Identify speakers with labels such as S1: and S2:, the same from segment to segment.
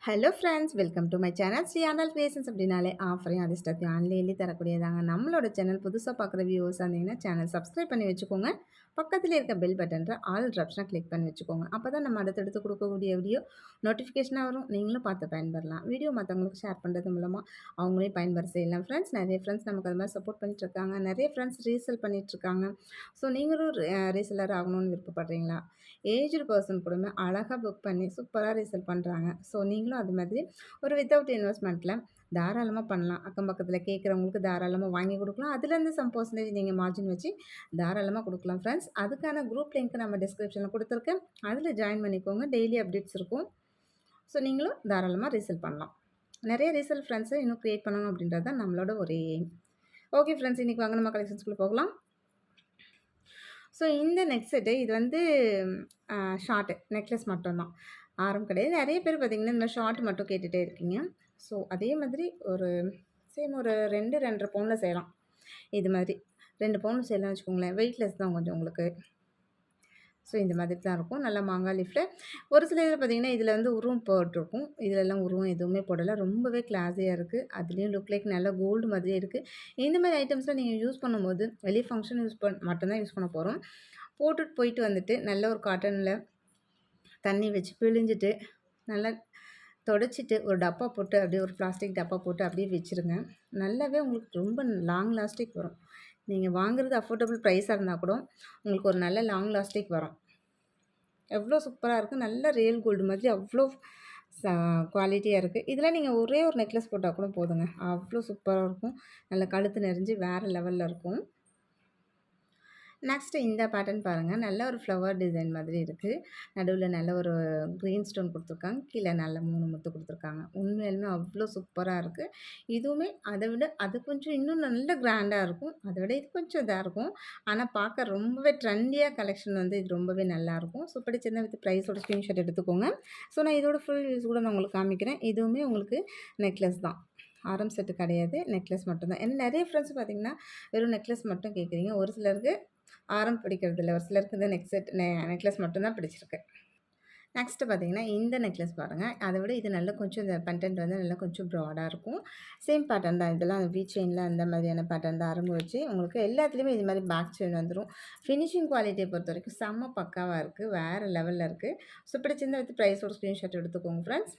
S1: Hello friends, welcome to my channel. Sri Andal creations அப்படின்னாலே ஆஃபரையும் அதிர்ஷ்டத்தையும் ஆன்லைன்லேயே தரக்கூடியதாங்க. நம்மளோட சேனல் புதுசாக பார்க்குற வியூவர்ஸ் இருந்தீங்கன்னா சேனல் சப்ஸ்கிரைப் பண்ணி வச்சுக்கோங்க. பக்கத்தில் இருக்க பெல் பட்டன்ற ஆல் ஆப்ஷனை கிளிக் பண்ணி வச்சுக்கோங்க. அப்போ தான் நம்ம அடுத்தடுத்து கொடுக்கக்கூடிய வீடியோ நோட்டிஃபிகேஷனாக வரும். நீங்களும் பார்த்து பயன்பெறலாம். வீடியோ மற்றவங்களுக்கு ஷேர் பண்ணுறது மூலமாக அவங்களையும் பயன்பெற செய்யலாம். ஃப்ரெண்ட்ஸ், நிறைய ஃப்ரெண்ட்ஸ் நமக்கு அது மாதிரி சப்போர்ட் பண்ணிட்டுருக்காங்க. நிறைய ஃப்ரெண்ட்ஸ் ரீசேல் பண்ணிகிட்ருக்காங்க. ஸோ நீங்களும் ரீசெல்லர் ஆகணும்னு விருப்பப்படுறீங்களா? ஏஜ்டு பர்சன் கூடமே அழகாக புக் பண்ணி சூப்பராக ரீசேல் பண்ணுறாங்க. ஸோ நீங்களும் அது மாதிரி ஒரு வித்தவுட் இன்வெஸ்ட்மெண்ட்டில் தாராளமாக பண்ணலாம். அக்கம் பக்கத்தில் கேட்குறவங்களுக்கு தாராளமாக வாங்கி கொடுக்கலாம். அதுலேருந்து சம் பர்சன்டேஜ் நீங்கள் மார்ஜின் வச்சு தாராளமாக கொடுக்கலாம். ஃப்ரெண்ட்ஸ், அதுக்கான குரூப் லிங்க் நம்ம டிஸ்கிரிப்ஷனில் கொடுத்துருக்கேன். அதில் ஜாயின் பண்ணிக்கோங்க. டெய்லி அப்டேட்ஸ் இருக்கும். ஸோ நீங்களும் தாராளமாக ரீசேல் பண்ணலாம். நிறைய ரீசேல் ஃப்ரெண்ட்ஸை இன்னும் க்ரியேட் பண்ணணும் அப்படின்றது தான் நம்மளோட ஒரு எய்ம். ஓகே ஃப்ரெண்ட்ஸ், இன்றைக்கி வாங்க நம்ம கலெக்ஷன்ஸ்குள்ளே போகலாம். ஸோ இந்த நெக் செட்டு இது வந்து ஷார்ட்டு நெக்லஸ் மட்டும்தான், ஆரம் கிடையாது. நிறைய பேர் பார்த்திங்கன்னா இந்த ஷார்ட் மட்டும் கேட்டுகிட்டே இருக்கீங்க. ஸோ அதே மாதிரி ஒரு சேம் ஒரு 2-2.5 பவுனில் செய்யலாம். இது மாதிரி 2 பவுன் செய்யலாம்னு வச்சுக்கோங்களேன். வெயிட்லெஸ் தான் கொஞ்சம் உங்களுக்கு. ஸோ இந்த மாதிரி தான் இருக்கும். நல்லா மாங்காய் லீஃபில் ஒரு சில இதில் பார்த்திங்கன்னா இதில் வந்து உருவம் போட்டிருக்கும். இதிலெல்லாம் உருவம் எதுவுமே போடலை. ரொம்பவே கிளாஸியாக இருக்குது. அதுலேயும் லுக் லைக் நல்லா கோல்டு மாதிரியே இருக்குது. இந்த மாதிரி ஐட்டம்ஸ்லாம் நீங்கள் யூஸ் பண்ணும்போது வெளியே ஃபங்க்ஷன் மட்டும்தான் யூஸ் பண்ண போகிறோம். போட்டுட்டு போயிட்டு வந்துட்டு நல்ல ஒரு காட்டனில் தண்ணி வச்சு பிழிஞ்சிட்டு நல்லா தொடச்சிட்டு ஒரு டப்பா போட்டு அப்படியே ஒரு பிளாஸ்டிக் டப்பா போட்டு அப்படியே வச்சுருங்க. நல்லாவே உங்களுக்கு ரொம்ப லாங் லாஸ்டிக் வரும். நீங்கள் வாங்குறது அஃபோர்டபுள் ப்ரைஸாக இருந்தால் கூட உங்களுக்கு ஒரு நல்ல லாங் லாஸ்டிக் வரும். எவ்வளோ சூப்பராக இருக்குது. நல்ல ரியல் கோல்டு மாதிரி அவ்வளோ குவாலிட்டியாக இருக்குது. இதில் நீங்கள் ஒரே ஒரு நெக்லஸ் போட்டால் கூட போதுங்க. அவ்வளோ சூப்பராக இருக்கும். நல்ல கழுத்து நெறிஞ்சு வேறு லெவலில் இருக்கும். நெக்ஸ்ட்டு இந்த பேட்டர்ன் பாருங்கள். நல்ல ஒரு ஃப்ளவர் டிசைன் மாதிரி இருக்குது. நடுவில் நல்ல ஒரு க்ரீன் ஸ்டோன் கொடுத்துருக்காங்க. கீழே நல்ல 3 முத்து கொடுத்துருக்காங்க. உண்மையாலுமே அவ்வளோ சூப்பராக இருக்குது. இதுவுமே அதை விட அது கொஞ்சம் இன்னும் நல்ல கிராண்டாக இருக்கும். அதை விட இது கொஞ்சம் இதாக இருக்கும். ஆனால் பார்க்க ரொம்பவே ட்ரெண்டியாக கலெக்ஷன் வந்து இது ரொம்பவே நல்லாயிருக்கும். ஸோ பிடிச்சிருந்தா வித் ப்ரைஸோட ஸ்க்ரீன்ஷாட் எடுத்துக்கோங்க. ஸோ நான் இதோட ஃபுல் யூஸ் கூட நான் உங்களுக்கு காமிக்கிறேன். இதுவுமே உங்களுக்கு நெக்லஸ் தான், ஆரம் செட்டு கிடையாது. நெக்லஸ் மட்டும்தான். ஏன்னா நிறைய ஃப்ரெண்ட்ஸ் பார்த்திங்கன்னா வெறும் நெக்லஸ் மட்டும் கேட்குறீங்க. ஒரு சிலருக்கு ஆரம் பிடிக்கிறது இல்லை. ஒரு சிலருக்கு இந்த நெக்லஸ் மட்டும்தான் பிடிச்சிருக்கு. நெக்ஸ்ட்டு பார்த்திங்கன்னா இந்த நெக்லஸ் பாருங்கள். அதை விட இது நல்லா கொஞ்சம் இந்த பெண்டன்ட் வந்து நல்லா கொஞ்சம் ப்ராடாக இருக்கும். சேம் பேட்டர்ன் தான். இதெல்லாம் வீ செயினில் அந்த மாதிரியான பேட்டர்ன் தான். ஆரம்பு வச்சு உங்களுக்கு எல்லாத்துலேயுமே இது மாதிரி பேக் செயின் வந்துடும். ஃபினிஷிங் குவாலிட்டியை பொறுத்த வரைக்கும் செம்ம பக்காவாக இருக்குது. வேறு லெவலில் இருக்குது. ஸோ பிடிச்சிருந்தா வித் ப்ரைஸோட ஸ்க்ரீன்ஷாட் எடுத்துக்கோங்க ஃப்ரெண்ட்ஸ்.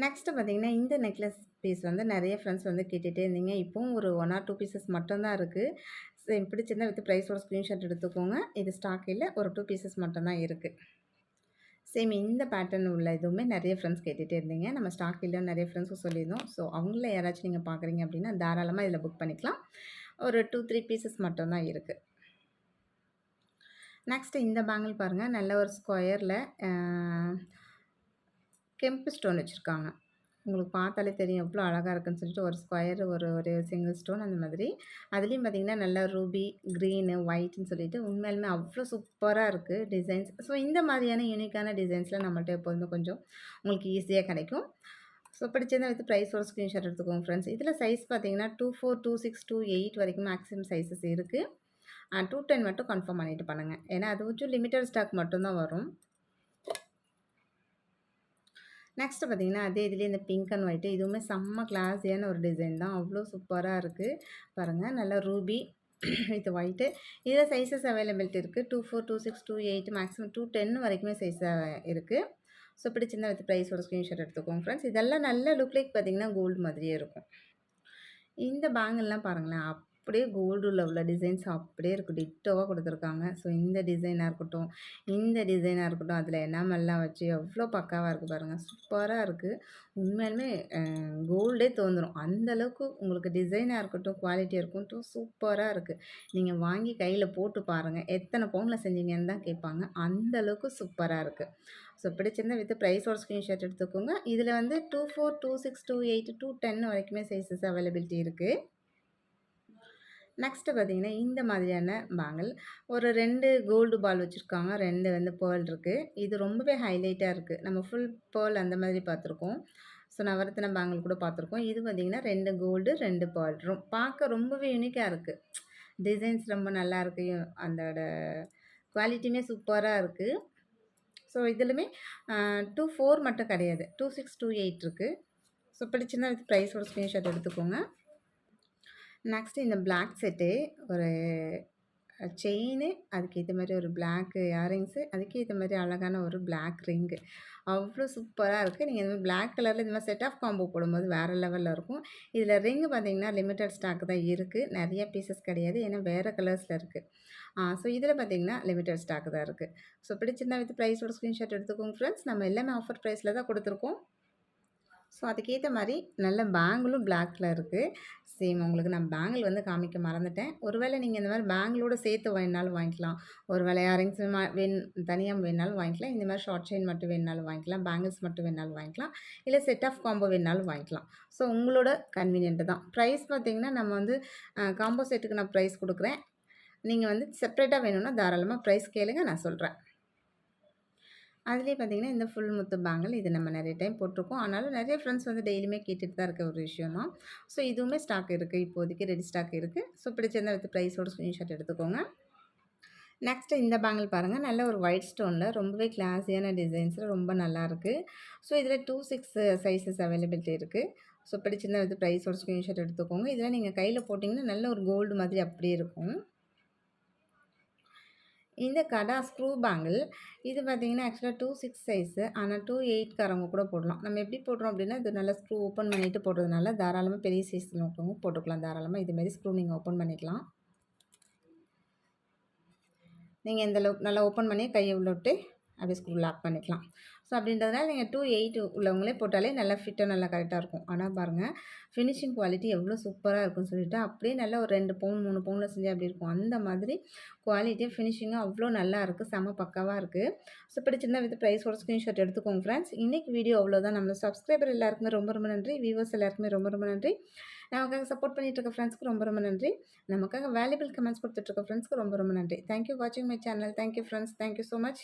S1: நெக்ஸ்ட்டு பார்த்திங்கன்னா இந்த நெக்லஸ் பீஸ் வந்து நிறைய ஃப்ரெண்ட்ஸ் வந்து கேட்டுகிட்டே இருந்தீங்க. இப்போவும் ஒரு 1 ஆர் 2 பீசஸ் மட்டும்தான் இருக்குது. சேம் பிடிச்சிருந்தா வித் ப்ரைஸோட ஸ்க்ரீன்ஷாட் எடுத்துக்கோங்க. இது ஸ்டாக் இல்லை, ஒரு 2 பீசஸ் மட்டும்தான் இருக்குது. சேம் இந்த பேட்டர்ன் உள்ள இதுவுமே நிறைய ஃப்ரெண்ட்ஸ் கேட்டுகிட்டே இருந்தீங்க. நம்ம ஸ்டாக் இல்லைன்னு நிறைய ஃப்ரெண்ட்ஸும் சொல்லியிருந்தோம். ஸோ அவங்கள யாராச்சும் நீங்கள் பார்க்குறீங்க அப்படின்னா தாராளமாக இதில் புக் பண்ணிக்கலாம். ஒரு 2-3 பீசஸ் மட்டும்தான் இருக்குது. நெக்ஸ்ட்டு இந்த பேங்கிள் பாருங்கள். நல்ல ஒரு ஸ்கொயரில் கெம்பு ஸ்டோன் வச்சுருக்காங்க. உங்களுக்கு பார்த்தாலே தெரியும் எவ்வளோ அழகாக இருக்குன்னு சொல்லிட்டு ஒரு ஸ்கொயர் ஒரு சிங்கிள் ஸ்டோன் அந்த மாதிரி. அதுலேயும் பார்த்திங்கன்னா நல்லா ரூபி, க்ரீனு, ஒயிட்னு சொல்லிட்டு உண்மையாலுமே அவ்வளோ சூப்பராக இருக்குது டிசைன்ஸ். ஸோ இந்த மாதிரியான யூனிக்கான டிசைன்ஸ்லாம் நம்மள்ட்ட எப்போதுமே கொஞ்சம் உங்களுக்கு ஈஸியாக கிடைக்கும். ஸோ பிடிச்சிருந்தா வித் ப்ரைஸோட ஸ்க்ரீன்ஷாட் எடுத்துக்கோங்க ஃப்ரெண்ட்ஸ். இதில் சைஸ் பார்த்திங்கன்னா 24, 26, 28 வரைக்கும் மேக்ஸிமம் சைஸஸ் இருக்குது. 210 மட்டும் கன்ஃபார்ம் பண்ணிவிட்டு பண்ணுங்கள். ஏன்னா அது கொஞ்சம் லிமிட்டட் ஸ்டாக் மட்டும்தான் வரும். நெக்ஸ்ட்டு பார்த்திங்கன்னா அதே இதுலேயே இந்த பிங்க் அண்ட் ஒயிட்டு இதுவுமே செம்ம கிளாஸியான ஒரு டிசைன் தான். அவ்வளோ சூப்பராக இருக்குது பாருங்கள். நல்லா ரூபி வித் ஒயிட்டு. இதில் சைஸஸ் அவைலபிலிட்டி இருக்குது. 24, 26, 28 மேக்ஸிமம் 210 வரைக்குமே சைஸ் இருக்குது. ஸோ பிடிச்சிருந்தா வித் ப்ரைஸோட ஸ்க்ரீன்ஷாட் எடுத்துக்கோங்க ஃப்ரெண்ட்ஸ். இதெல்லாம் நல்ல லுக் லைக் பார்த்திங்கன்னா கோல்டு மாதிரியே இருக்கும். இந்த பேங்கிள்லாம் பாருங்களேன், அப்படியே கோல்டில் உள்ள டிசைன்ஸ் அப்படியே இருக்குது. டிட்டோவாக கொடுத்துருக்காங்க. ஸோ இந்த டிசைனாக இருக்கட்டும், இந்த டிசைனாக இருக்கட்டும், அதில் எனாமெல்லாம் வச்சு எவ்வளோ பக்காவாக இருக்குது பாருங்கள். சூப்பராக இருக்குது. உண்மையாலுமே கோல்டே தோன்றும். அந்தளவுக்கு உங்களுக்கு டிசைனாக இருக்கட்டும், குவாலிட்டியாக இருக்கட்டும் சூப்பராக இருக்குது. நீங்கள் வாங்கி கையில் போட்டு பாருங்கள். எத்தனை பவுனில் செஞ்சீங்கன்னு தான் கேட்பாங்க. அந்தளவுக்கு சூப்பராக இருக்குது. ஸோ பிடிச்சிருந்தா வித் ப்ரைஸோட ஸ்க்ரீன்ஷாட் எடுத்துக்கோங்க. இதில் வந்து 24, 26, 28, 210 வரைக்குமே சைஸஸ் அவைலபிலிட்டி இருக்குது. நெக்ஸ்ட்டு பார்த்திங்கன்னா இந்த மாதிரியான பேங்கிள் ஒரு 2 கோல்டு பால் வச்சுருக்காங்க. 2 வந்து பேர்ல் இருக்குது. இது ரொம்பவே ஹைலைட்டாக இருக்குது. நம்ம ஃபுல் பேர்ல் அந்த மாதிரி பார்த்துருக்கோம். ஸோ நவரத்தின பேங்கிள் கூட பார்த்துருக்கோம். இது பார்த்திங்கன்னா 2 கோல்டு 2 பேர்ல் பார்க்க ரொம்பவே யூனிக்காக இருக்குது. டிசைன்ஸ் ரொம்ப நல்லா இருக்குது. அதோட குவாலிட்டியுமே சூப்பராக இருக்குது. ஸோ இதிலுமே 24 மட்டும் கிடையாது. 2628 இருக்கு. ஸோ பிடிச்சிருந்தா வித் ப்ரைஸோட ஸ்க்ரீன்ஷாட் எடுத்துக்கோங்க. நெக்ஸ்ட்டு இந்த பிளாக் செட்டு ஒரு செயினு, அதுக்கேத்த மாரி ஒரு பிளாக் இயரிங்ஸு, அதுக்கேத்த மாரி அழகான ஒரு பிளாக் ரிங்கு. அவ்ளோ சூப்பரா இருக்கு. நீங்க இந்த மாரி பிளாக் கலர்ல இந்த மாரி செட் ஆஃப் காம்போ போடும்போது வேற லெவல்ல இருக்கும். இதில ரிங் பார்த்தீங்கன்னா, லிமிட்டட் ஸ்டாக் தான் இருக்கு. நெறைய பீசஸ் கிடையாது. ஏன்னா வேற கலர்ஸ்ல இருக்கு. ஸோ இதில பார்த்தீங்கன்னா, லிமிட்டட் ஸ்டாக் தான் இருக்கு. ஸோ பிடிச்சிருந்தா வித் ப்ரைஸோட ஸ்க்ரீன்ஷாட் எடுத்துக்கோங்க ஃப்ரெண்ட்ஸ். நம்ம எல்லாமே ஆஃபர் ப்ரைஸ்ல தான் குடுத்துருக்கோம். ஸோ அதுக்கேத்த மாரி நல்ல பேங்கிளும் பிளாக்ல இருக்கு. சேம் உங்களுக்கு நான் பேங்கிள் வந்து காமிக்க மறந்துட்டேன். ஒருவேளை நீங்க இந்த மாரி பேங்கிளோட சேர்த்து வேணுனாலும் வாங்கிக்கலாம். ஒருவேளை இயரிங்ஸ் தனியா வேணுனாலும் வாங்கிக்கலாம். இந்த மாரி ஷார்ட் செயின் மட்டும் வேணுனாலும் வாங்கிக்கலாம். பேங்கிள்ஸ் மட்டும் வேணுனாலும் வாங்கிக்கலாம். இல்ல செட் ஆஃப் காம்போ வேணுனாலும் வாங்கிக்கலாம். ஸோ உங்களோட கன்வீனியன்ட் தான். பிரைஸ் பார்த்தீங்கன்னா, நம்ம வந்து காம்போ செட்டுக்கு நான் பிரைஸ் குடுக்குறேன். நீங்க வந்து செப்பரேட்டா வேணும்னா தாராளமா பிரைஸ் கேளுங்க நான் சொல்றேன். அதிலேயே பார்த்தீங்கன்னா, இந்த ஃபுல் முத்து பேங்கிள் இது நம்ம நெறைய டைம் போட்டிருக்கோம். ஆனாலும் நெறைய ஃப்ரெண்ட்ஸ் வந்து டெய்லியுமே கேட்டுட்டு தான் இருக்க ஒரு விஷயம் தான். ஸோ இதுவுமே ஸ்டாக் இருக்கு. இப்போதைக்கு ரெடி ஸ்டாக் இருக்கு. ஸோ பிடிச்சிருந்தா வித் ப்ரைஸோட ஸ்க்ரீன்ஷாட் எடுத்துக்கோங்க. நெக்ஸ்ட்டு இந்த பேங்கிள் பாருங்க. நல்ல ஒரு ஒயிட் ஸ்டோன்ல ரொம்பவே கிளாஸியான டிசைன்ஸ்ல ரொம்ப நல்லாயிருக்கு. ஸோ இதில 26 சைஸஸ் அவைலபிலிட்டி இருக்கு. ஸோ பிடிச்சிருந்தா வித் ப்ரைஸோட ஸ்க்ரீன்ஷாட் எடுத்துக்கோங்க. இதெல்லாம் நீங்க கையில போட்டிங்கன்னா, நல்ல ஒரு கோல்டு மாதிரி அப்படியே இருக்கும். இந்த கடா ஸ்க்ரூ பேங்கிள் இது பார்த்தீங்கன்னா, ஆக்சுவலா 26 சைஸு. ஆனா 28காரவங்க கூட போடலாம். நம்ம எப்படி போடுறோம் அப்படின்னா, இது நல்லா ஸ்க்ரூ ஓப்பன் பண்ணிட்டு போடுறதுனால, தாராளமா பெரிய சைஸ்ல இருக்கவங்க போட்டுக்கலாம். தாராளமா இதுமாரி ஸ்க்ரூ நீங்க ஓப்பன் பண்ணிக்கலாம். நீங்க இந்த அளவுக்கு நல்லா ஓப்பன் பண்ணி கைய உள்ள விட்டு அப்படியே ஸ்க்ரூ லாக் பண்ணிக்கலாம். ஸோ அப்படின்றதுனால நீங்க 28 உள்ளவங்களே போட்டாலே நல்லா ஃபிட்டா நல்லா கரெக்ட்டா இருக்கும். ஆனா பாருங்க, ஃபினிஷிங் குவாலிட்டி எவ்வளோ சூப்பரா இருக்குன்னு சொல்லிட்டு, அப்படியே நல்லா ஒரு 2 பவுன், 3 பவுன்ல செஞ்சா எப்படி இருக்கும், அந்த மாதிரி குவாலிட்டியும், ஃபினிஷிங்கும் அவ்வளோ நல்லா இருக்கு. செம பக்காவா இருக்கு. ஸோ பிடிச்சிருந்தா வித் ப்ரைஸோட ஸ்க்ரீன்ஷாட் எடுத்துக்கோங்க ஃப்ரெண்ட்ஸ். இன்னைக்கு வீடியோ அவ்வளோதான். நம்ம சப்ஸ்கிரைபர் எல்லாருக்குமே ரொம்ப ரொம்ப நன்றி. வியூவர்ஸ் எல்லாருக்குமே ரொம்ப ரொம்ப நன்றி. நமக்காக சப்போர்ட் பண்ணிட்டு இருக்க ஃப்ரெண்ட்ஸ்க்கு ரொம்ப ரொம்ப நன்றி. நமக்காக வேல்யூபிள் கமெண்ட்ஸ் குடுத்துட்டு இருக்க ஃப்ரெண்ட்ஸ்க்கு ரொம்ப ரொம்ப நன்றி. தேங்க் யூ வாட்சிங் my channel. Thank you friends. Thank you so much.